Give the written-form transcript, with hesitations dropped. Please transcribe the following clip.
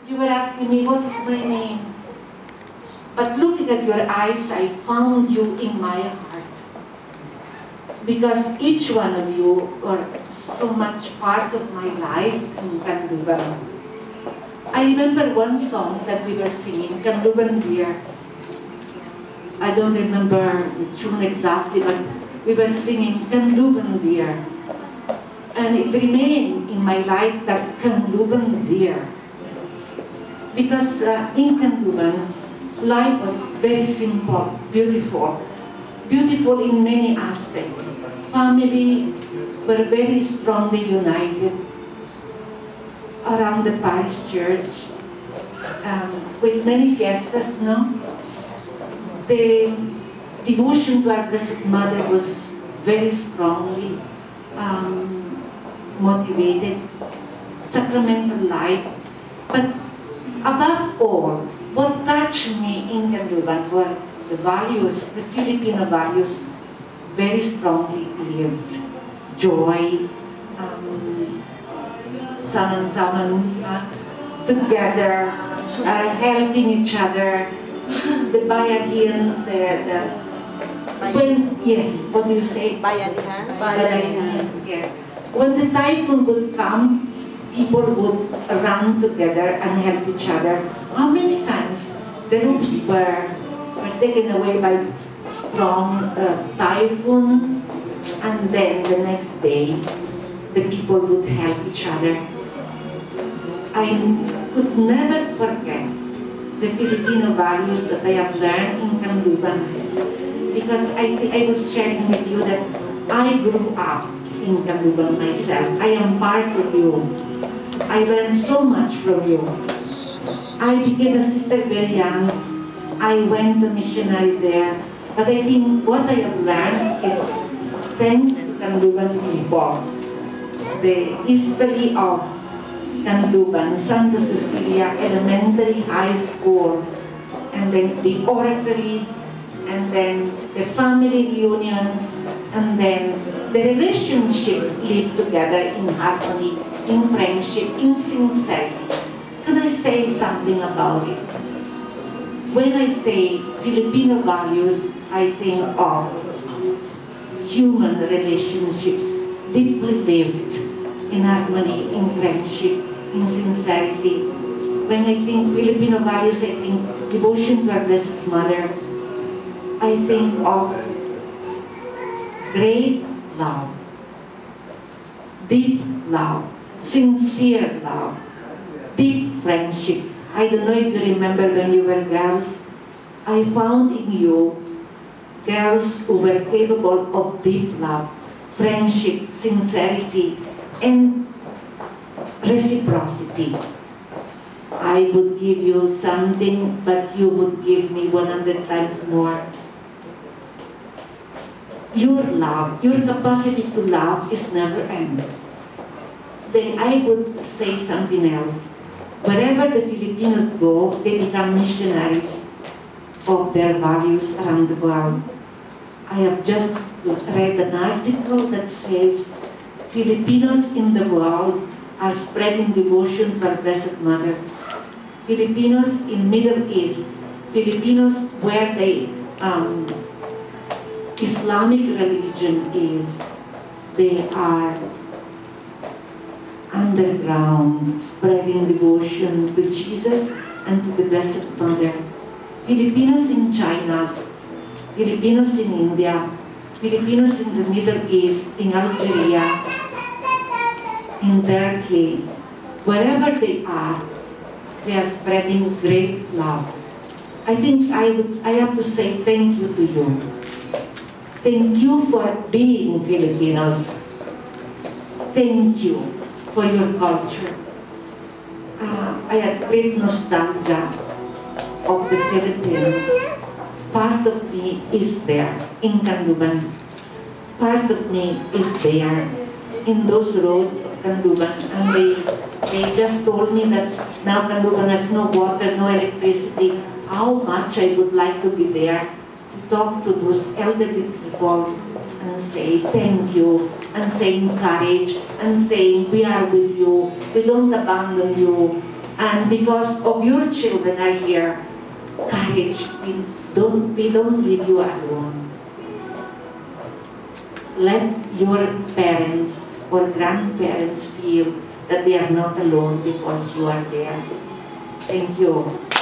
You were asking me, what is my name? But looking at your eyes, I found you in my heart. Because each one of you are so much part of my life in Kanluban. I remember one song that we were singing, Kanluban Dear. I don't remember the tune exactly, but we were singing Kanluban Dear. And it remained in my life that Kanluban Dear. Because in Kanluban, life was very simple, beautiful. Beautiful in many aspects. Family were very strongly united around the parish church with many fiestas, no? The devotion to our Blessed Mother was very strongly motivated. Sacramental life. But above all, what touched me in Kanluban were the values, the Filipino values, very strongly lived. Joy, saman-saman, together, helping each other, the bayanihan, yes, what do you say? Bayanihan? Bayanihan, yes. When the typhoon would come, people would run together and help each other. How many times the roofs were taken away by strong typhoons, and then the next day the people would help each other. I could never forget the Filipino values that I have learned in Kanluban, because I was sharing with you that I grew up in Kanluban myself. I am part of you. I learned so much from you. I became a sister very young. I went to missionary there, but I think what I have learned is thanks to Kanluban people. The history of Kanluban, Santa Cecilia Elementary High School, and then the oratory, and then the family reunions, and then the relationships live together in harmony, in friendship, in sincerity. Can I say something about it? When I say Filipino values, I think of human relationships deeply lived in harmony, in friendship, in sincerity. When I think Filipino values, I think devotion to our Blessed Mother. I think of great love, deep love, sincere love, deep friendship. I don't know if you remember when you were girls, I found in you girls who were capable of deep love, friendship, sincerity, and reciprocity. I would give you something, but you would give me 100 times more. Your love, your capacity to love is never ending. Then I would say something else. Wherever the Filipinos go, they become missionaries of their values around the world. I have just read an article that says Filipinos in the world are spreading devotion to our Blessed Mother. Filipinos in Middle East, Filipinos where the Islamic religion is, they are underground, spreading devotion to Jesus and to the Blessed Mother. Filipinos in China, Filipinos in India, Filipinos in the Middle East, in Algeria, in Turkey, wherever they are spreading great love. I think I have to say thank you to you. Thank you for being Filipinos. Thank you for your culture. I had great nostalgia of the Philippines. Part of me is there in Kanluban. Part of me is there in those roads of Kanluban. And they just told me that now Kanluban has no water, no electricity. How much I would like to be there to talk to those elderly people and say thank you, and say encourage, and saying we are with you, we don't abandon you, And because of your children are here, courage, we don't leave you alone. Let your parents or grandparents feel that they are not alone because you are there. Thank you.